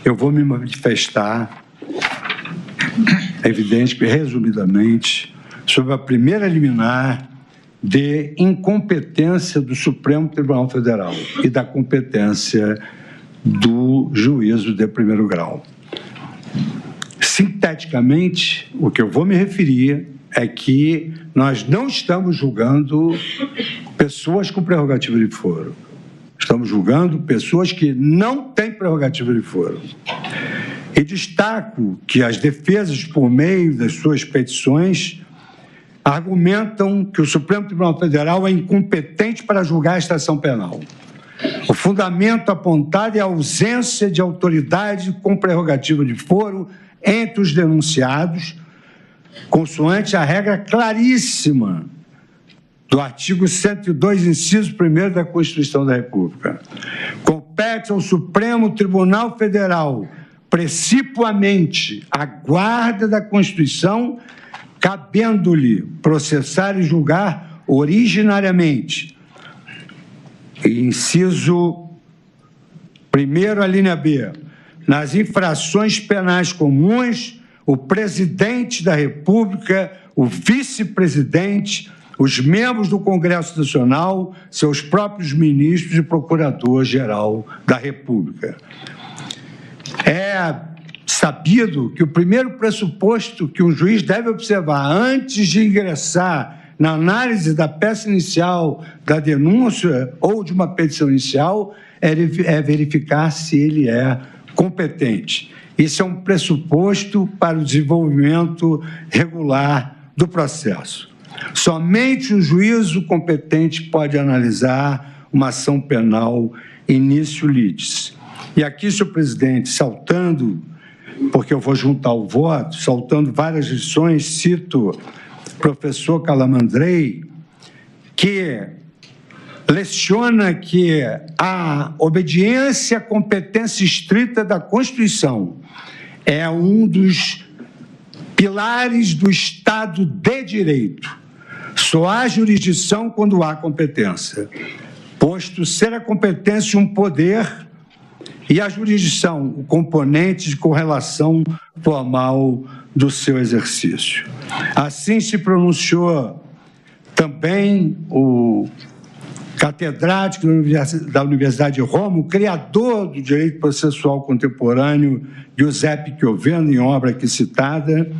eu vou me manifestar, é evidente que, resumidamente, sobre a primeira liminar de incompetência do Supremo Tribunal Federal e da competência do juízo de primeiro grau. Sinteticamente, o que eu vou me referir é que nós não estamos julgando pessoas com prerrogativa de foro. Estamos julgando pessoas que não têm prerrogativa de foro. E destaco que as defesas, por meio das suas petições, argumentam que o Supremo Tribunal Federal é incompetente para julgar a estação penal. O fundamento apontado é a ausência de autoridade com prerrogativa de foro entre os denunciados, consoante a regra claríssima do artigo 102, inciso 1º da Constituição da República. Compete ao Supremo Tribunal Federal, precipuamente, a guarda da Constituição, cabendo-lhe processar e julgar originariamente. Inciso 1º, a linha B. Nas infrações penais comuns, o presidente da República, o vice-presidente, os membros do Congresso Nacional, seus próprios ministros e procurador-geral da República. É sabido que o primeiro pressuposto que um juiz deve observar antes de ingressar na análise da peça inicial, da denúncia ou de uma petição inicial, é verificar se ele é competente. Isso é um pressuposto para o desenvolvimento regular do processo. Somente o juízo competente pode analisar uma ação penal início litis. E aqui, senhor presidente, saltando, porque eu vou juntar o voto, saltando várias lições, cito o professor Calamandrei, que leciona que a obediência à competência estrita da Constituição é um dos pilares do Estado de Direito. Só há jurisdição quando há competência, posto ser a competência um poder e a jurisdição o componente de correlação formal do seu exercício. Assim se pronunciou também o catedrático da Universidade de Roma, o criador do direito processual contemporâneo, Giuseppe Chioveno, em obra aqui citada,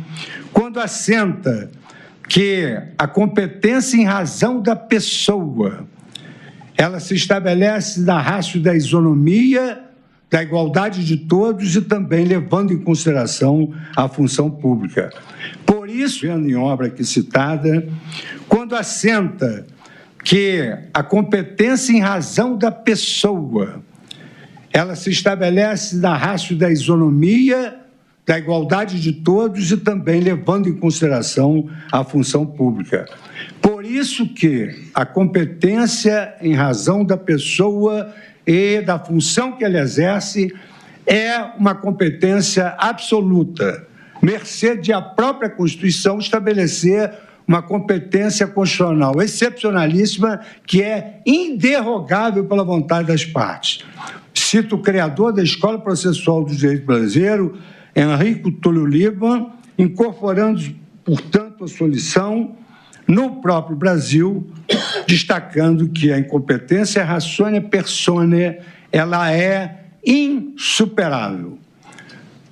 quando assenta que a competência em razão da pessoa, ela se estabelece na ratio da isonomia, da igualdade de todos e também levando em consideração a função pública. Por isso, em obra aqui citada, quando assenta que a competência em razão da pessoa, ela se estabelece na ratio da isonomia, da igualdade de todos e também levando em consideração a função pública. Por isso que a competência em razão da pessoa e da função que ela exerce é uma competência absoluta, mercê de a própria Constituição estabelecer uma competência constitucional excepcionalíssima que é inderrogável pela vontade das partes. Cito o criador da Escola Processual do Direito Brasileiro, Enrico Túlio Liban, incorporando, portanto, a sua lição no próprio Brasil, destacando que a incompetência ratione persone, ela é insuperável.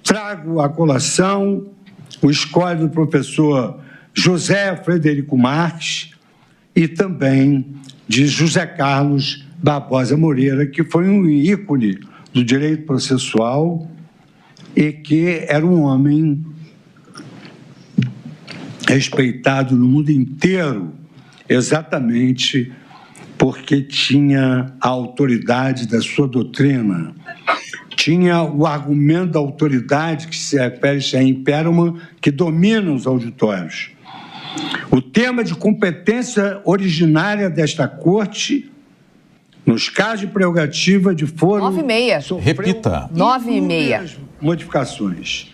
Trago à colação o escolho do professor José Frederico Marques e também de José Carlos Barbosa Moreira, que foi um ícone do direito processual e que era um homem respeitado no mundo inteiro, exatamente porque tinha a autoridade da sua doutrina, tinha o argumento da autoridade que se refere a imperum, que domina os auditórios. O tema de competência originária desta Corte, nos casos de prerrogativa de foro... 9h30. Repita. 9h30.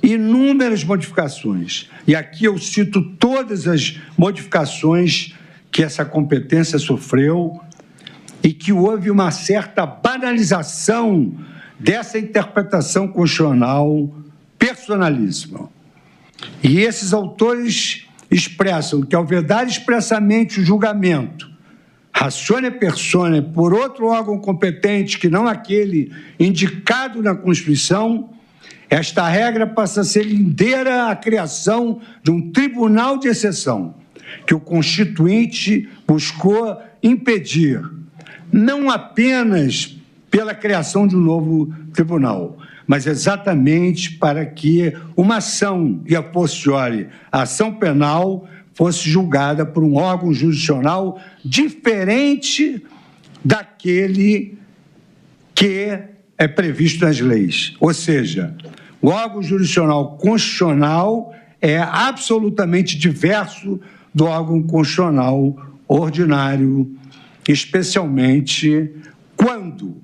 Inúmeras modificações. E aqui eu cito todas as modificações que essa competência sofreu e que houve uma certa banalização dessa interpretação constitucional personalíssima. E esses autores expressam que, ao vedar expressamente o julgamento, ratione persone, por outro órgão competente que não aquele indicado na Constituição, esta regra passa a ser lindeira à criação de um tribunal de exceção, que o Constituinte buscou impedir, não apenas pela criação de um novo tribunal, mas exatamente para que uma ação, e a posteriori a ação penal, fosse julgada por um órgão jurisdicional diferente daquele que é previsto nas leis. Ou seja, o órgão jurisdicional constitucional é absolutamente diverso do órgão constitucional ordinário, especialmente quando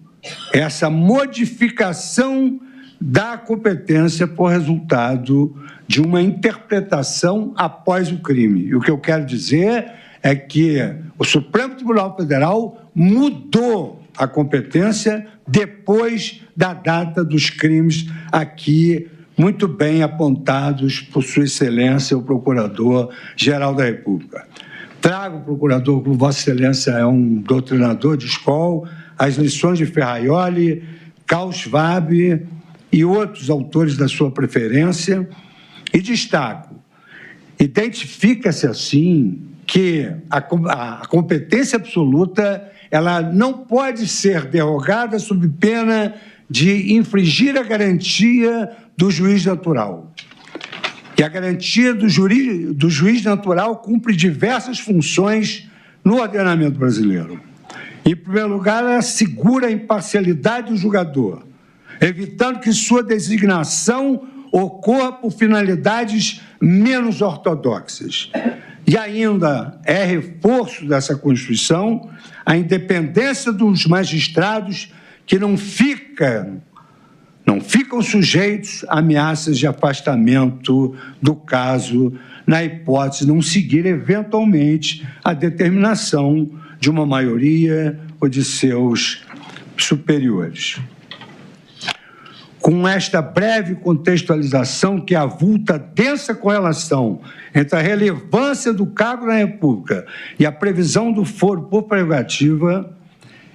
essa modificação da competência por resultado de uma interpretação após o crime. E o que eu quero dizer é que o Supremo Tribunal Federal mudou a competência depois da data dos crimes aqui muito bem apontados por Sua Excelência, o Procurador-Geral da República. Trago o procurador, como Vossa Excelência é um doutrinador de escola, as lições de Ferraioli, Karl Schwab e outros autores da sua preferência, e destaco, identifica-se assim que a competência absoluta ela não pode ser derrogada sob pena de infringir a garantia do juiz natural. E a garantia do juiz natural cumpre diversas funções no ordenamento brasileiro. Em primeiro lugar, ela assegura a imparcialidade do julgador, evitando que sua designação ocorra por finalidades menos ortodoxas. E ainda é reforço dessa Constituição a independência dos magistrados que não ficam sujeitos a ameaças de afastamento do caso, na hipótese de não seguir eventualmente a determinação de uma maioria ou de seus superiores. Com esta breve contextualização que avulta densa correlação entre a relevância do cargo na República e a previsão do foro por prerrogativa,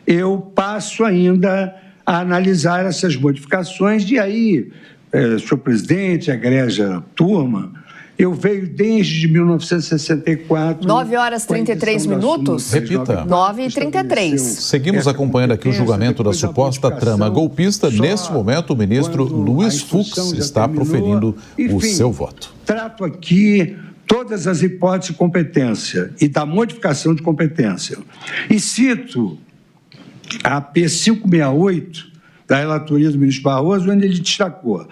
eu passo ainda a analisar essas modificações. E aí, senhor presidente, egrégia turma, eu venho desde 1964... 9 horas e 33 minutos? Repita. 9h33. Seguimos acompanhando aqui o julgamento da suposta trama golpista. Nesse momento, o ministro Luiz Fux está proferindo o seu voto. Trato aqui todas as hipóteses de competência e da modificação de competência. E cito a P568 da relatoria do ministro Barroso, onde ele destacou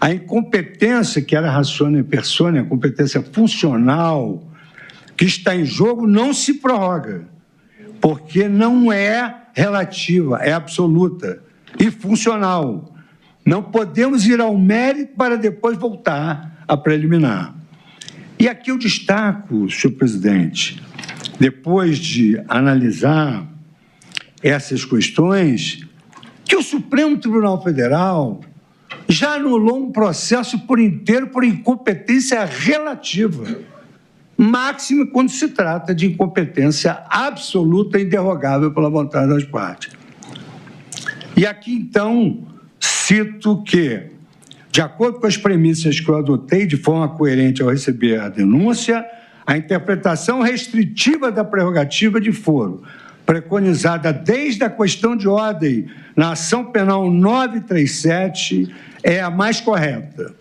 a incompetência, que era ratione persone, a competência funcional que está em jogo, não se prorroga, porque não é relativa, é absoluta e funcional. Não podemos ir ao mérito para depois voltar a preliminar. E aqui eu destaco, senhor presidente, depois de analisar essas questões, que o Supremo Tribunal Federal já anulou um processo por inteiro por incompetência relativa, máximo quando se trata de incompetência absoluta e inderrogável pela vontade das partes. E aqui, então, cito que, de acordo com as premissas que eu adotei de forma coerente ao receber a denúncia, a interpretação restritiva da prerrogativa de foro, preconizada desde a questão de ordem na ação penal 937, é a mais correta.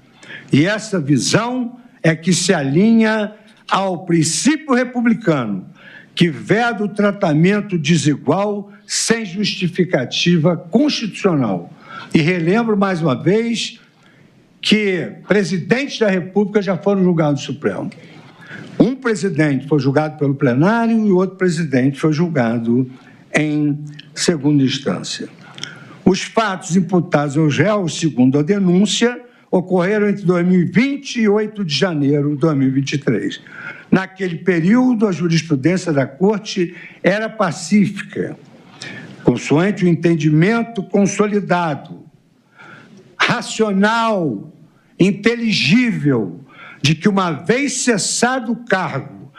E essa visão é que se alinha ao princípio republicano, que veda o tratamento desigual sem justificativa constitucional. E relembro mais uma vez que presidentes da República já foram julgados no Supremo. Um presidente foi julgado pelo plenário e outro presidente foi julgado em segunda instância. Os fatos imputados aos réus, segundo a denúncia, ocorreram entre 2020 e 8 de janeiro de 2023. Naquele período, a jurisprudência da Corte era pacífica, consoante o entendimento consolidado racional, inteligível, de que uma vez cessado o cargo,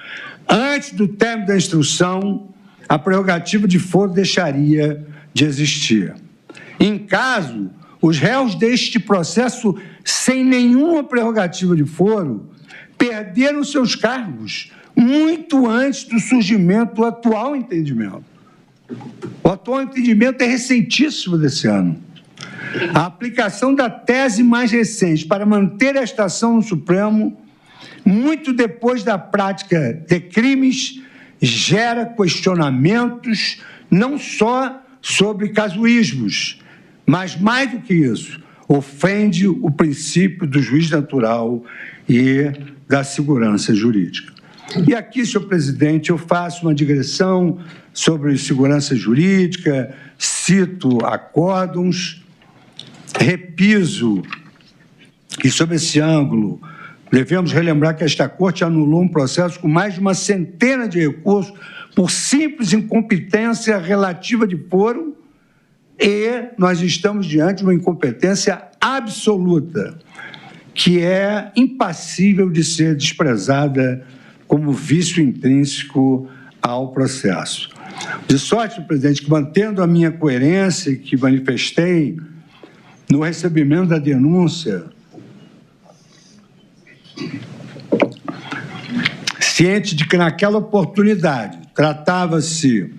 antes do término da instrução, a prerrogativa de foro deixaria de existir. Em caso, os réus deste processo, sem nenhuma prerrogativa de foro, perderam seus cargos muito antes do surgimento do atual entendimento. O atual entendimento é recentíssimo desse ano. A aplicação da tese mais recente para manter esta ação no Supremo, muito depois da prática de crimes, gera questionamentos não só sobre casuísmos, mas, mais do que isso, ofende o princípio do juiz natural e da segurança jurídica. E aqui, senhor presidente, eu faço uma digressão sobre segurança jurídica, cito acórdons, repiso, e sob esse ângulo, devemos relembrar que esta Corte anulou um processo com mais de uma centena de recursos por simples incompetência relativa de foro, e nós estamos diante de uma incompetência absoluta, que é impassível de ser desprezada como vício intrínseco ao processo. De sorte, presidente, que mantendo a minha coerência que manifestei no recebimento da denúncia, ciente de que naquela oportunidade tratava-se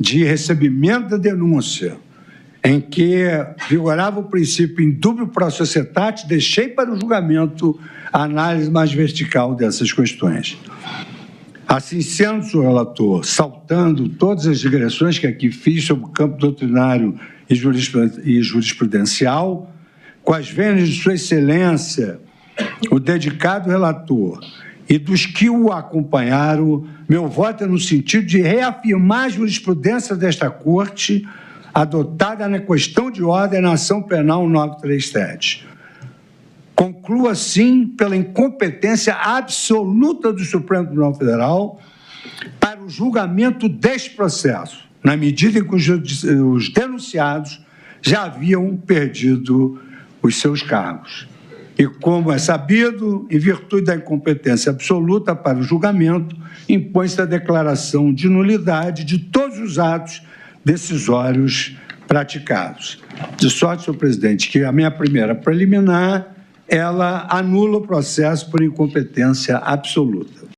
de recebimento da denúncia, em que vigorava o princípio indubio pro societate, deixei para o julgamento a análise mais vertical dessas questões. Assim sendo, senhor relator, saltando todas as digressões que aqui fiz sobre o campo doutrinário e jurisprudencial, com as vênias de sua excelência, o dedicado relator e dos que o acompanharam, meu voto é no sentido de reafirmar a jurisprudência desta Corte, adotada na questão de ordem na ação penal 937. Concluo, assim, pela incompetência absoluta do Supremo Tribunal Federal para o julgamento deste processo, na medida em que os denunciados já haviam perdido os seus cargos. E, como é sabido, em virtude da incompetência absoluta para o julgamento, impõe-se a declaração de nulidade de todos os atos decisórios praticados. De sorte, senhor presidente, que a minha primeira preliminar, ela anula o processo por incompetência absoluta.